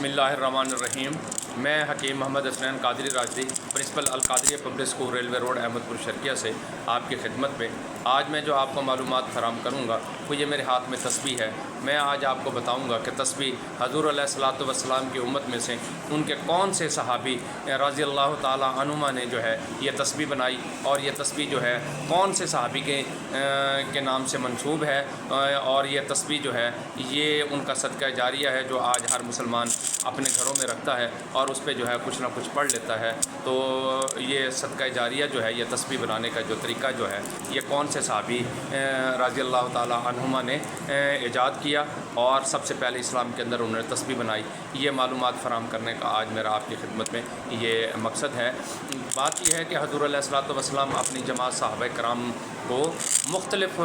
بسم اللہ الرحمن الرحیم۔ میں Hakim Muhammad Hasnain Qadri Rajdi, principal Al-Qadria public school railway road Ahmadpur Sharqia سے آپ کی خدمت میں آج میں جو آپ کو معلومات فراہم کروں گا وہ یہ میرے ہاتھ میں تسبیح ہے۔ میں آج آپ کو بتاؤں گا کہ تسبیح حضور علیہ الصلوۃ والسلام کی امت میں سے ان کے کون سے صحابی رضی اللہ تعالیٰ عنہما نے جو ہے یہ تسبیح بنائی، اور یہ تسبیح جو ہے کون سے صحابی کے نام سے منسوب ہے، اور یہ تسبیح جو ہے یہ ان کا صدقہ جاریہ ہے جو آج ہر مسلمان اپنے گھروں میں رکھتا ہے اور اس پہ جو ہے کچھ نہ کچھ پڑھ لیتا ہے۔ تو یہ صدقہ جاریہ جو ہے، یہ تسبیح بنانے کا جو طریقہ جو ہے، یہ کون سے صحابی رضی اللہ تعالیٰ عنہما نے ایجاد کیا اور سب سے پہلے اسلام کے اندر انہوں نے تسبیح بنائی، یہ معلومات فراہم کرنے کا آج میرا آپ کی خدمت میں یہ مقصد ہے۔ بات یہ ہے کہ حضور علیہ الصلوۃ والسلام اپنی جماعت صحابہ کرام کو مختلف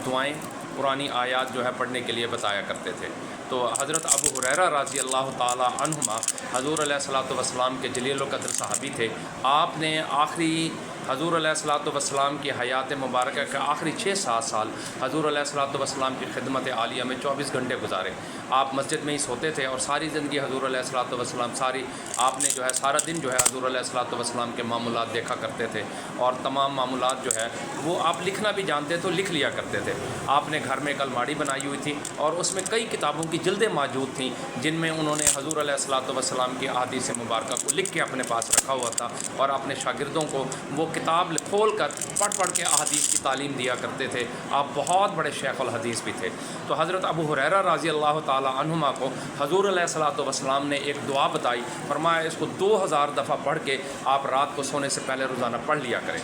دعائیں، قرآنی آیات جو ہے پڑھنے کے لیے بتایا کرتے تھے۔ تو حضرت ابو ہریرہ رضی اللہ تعالی عنہما حضور علیہ الصلوۃ والسلام کے جلیل القدر صحابی تھے۔ آپ نے آخری حضور علیہ الصلوۃ والسلام کی حیات مبارکہ کے آخری 6-7 سال حضور علیہ الصلوۃ والسلام کی خدمت عالیہ میں 24 گھنٹے گزارے۔ آپ مسجد میں ہی سوتے تھے اور ساری زندگی حضور علیہ الصلوۃ والسلام آپ نے جو ہے سارا دن جو ہے حضور علیہ الصلوۃ والسلام کے معمولات دیکھا کرتے تھے، اور تمام معمولات جو ہے وہ آپ لکھنا بھی جانتے تو لکھ لیا کرتے تھے۔ آپ نے گھر میں ایک الماری بنائی ہوئی تھی اور اس میں کئی کتابوں کی جلدیں موجود تھیں جن میں انہوں نے حضور علیہ الصلوۃ والسلام کی احادیث مبارکہ کو لکھ کے اپنے پاس رکھا ہوا تھا، اور اپنے شاگردوں کو وہ کتاب کھول کر پڑھ کے احادیث کی تعلیم دیا کرتے تھے۔ آپ بہت بڑے شیخ الحدیث بھی تھے۔ تو حضرت ابو ہریرہ رضی اللہ تعالی عنہما کو حضور علیہ الصلوۃ والسلام نے ایک دعا بتائی، فرمایا اس کو 2000 دفعہ پڑھ کے آپ رات کو سونے سے پہلے روزانہ پڑھ لیا کریں۔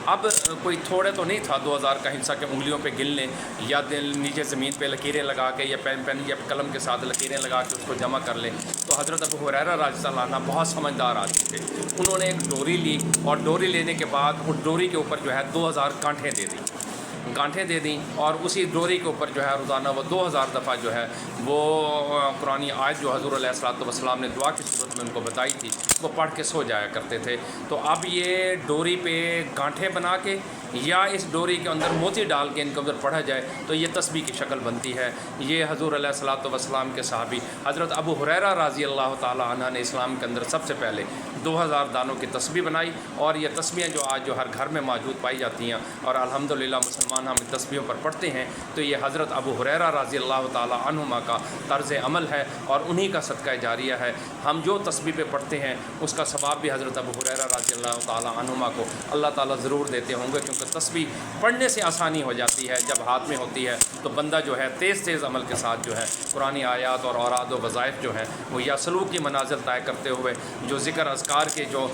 اب کوئی تھوڑے تو نہیں تھا 2000 کا حصہ کہ انگلیوں پہ گن لیں، یا نیچے زمین پہ لکیریں لگا کے یا پین یا قلم کے ساتھ لکیریں لگا کے اس کو جمع کر لیں۔ تو حضرت ابو ہریرہ رضی اللہ عنہ بہت سمجھدار آدمی تھے۔ انہوں نے ایک ڈوری لی اور ڈوری لینے کے بعد اس ڈوری کے اوپر جو ہے 2000 گانٹھیں دے دیں اور اسی ڈوری کے اوپر جو ہے روزانہ وہ 2000 دفعہ جو ہے وہ قرآنی آیت جو حضور علیہ الصلوۃ والسلام نے دعا کی صورت میں ان کو بتائی تھی وہ پڑھ کے سو جایا کرتے تھے۔ تو اب یہ ڈوری پہ گانٹھیں بنا کے یا اس ڈوری کے اندر موتی ڈال کے ان کے اندر پڑھا جائے تو یہ تسبیح کی شکل بنتی ہے۔ یہ حضور علیہ الصلوۃ والسلام کے صحابی حضرت ابو ہریرہ رضی اللہ تعالی عنہ نے اسلام کے اندر سب سے پہلے 2000 دانوں کی تسبیح بنائی، اور یہ تسبیحیں جو آج جو ہر گھر میں موجود پائی جاتی ہیں اور الحمدللہ مسلمان ہم ان تسبیحوں پر پڑھتے ہیں، تو یہ حضرت ابو ہریرہ رضی اللہ تعالی عنہما کا طرز عمل ہے اور انہی کا صدقہ جاریہ ہے۔ ہم جو تسبیح پہ پڑھتے ہیں اس کا ثواب بھی حضرت ابو ہریرہ رضی اللہ تعالی عنہما کو اللہ تعالیٰ ضرور دیتے ہوں گے، کیونکہ تسبیح پڑھنے سے آسانی ہو جاتی ہے۔ جب ہاتھ میں ہوتی ہے تو بندہ جو ہے تیز عمل کے ساتھ جو ہے قرآنی آیات اور اوراد و وظائف جو ہیں وہ یا سلوک کی منازل طے کرتے ہوئے جو ذکر اذکار کے جو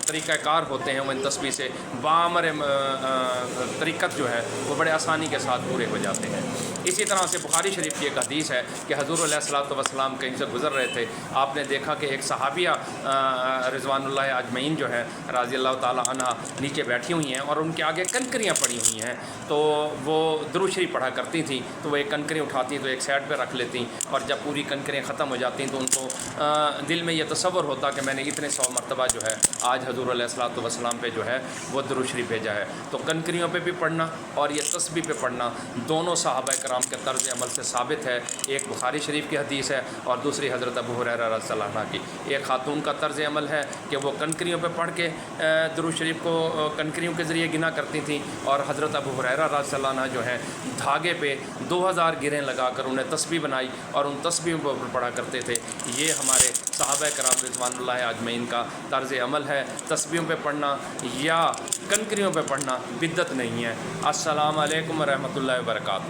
طریقہ کار ہوتے ہیں وہ ان تسبیح سے بامر طریقت جو ہے وہ بڑے آسانی کے ساتھ پورے ہو جاتے ہیں۔ اسی طرح سے بخاری شریف کی ایک حدیث ہے کہ حضور علیہ الصلوۃ والسلام کہیں سے گزر رہے تھے، آپ نے دیکھا کہ ایک صحابیہ رضوان اللہ اجمعین جو ہے رضی اللہ تعالی عنہ نیچے بیٹھی ہوئی ہیں اور ان کے آگے کنکریاں پڑی ہوئی ہیں۔ تو وہ درود شریف پڑھا کرتی تھیں، تو وہ ایک کنکری اٹھاتی تو ایک سائڈ پہ رکھ لیتی، اور جب پوری کنکریاں ختم ہو جاتی تو ان کو دل میں یہ تصور ہوتا کہ میں نے اتنے 100 مرتبہ جو ہے آج حضور علیہ الصلوۃ والسلام پہ جو ہے وہ درود شریف بھیجا ہے۔ تو کنکریوں پہ بھی پڑھنا اور یہ تسبیح پہ پڑھنا دونوں صحابہ کرام کے طرز عمل سے ثابت ہے۔ ایک بخاری شریف کی حدیث ہے اور دوسری حضرت ابو ہریرہ رضی اللہ عنہ کی۔ ایک خاتون کا طرز عمل ہے کہ وہ کنکریوں پہ پڑھ کے درود شریف کو کنکریوں کے ذریعے گنا کرتی تھیں، اور حضرت ابو ہریرہ رضی اللہ عنہ جو ہیں دھاگے پہ 2000 گرہیں لگا کر انہیں تسبیح بنائی اور ان تسبیحوں پر پڑھا کرتے تھے۔ یہ ہمارے صحابہ کرام رضوان اللہ اجمعین کا طرز عمل ہے۔ تسبیحوں پہ پڑھنا یا کنکریوں پہ پڑھنا بدعت نہیں ہے۔ السلام علیکم ورحمۃ اللہ وبرکاتہ۔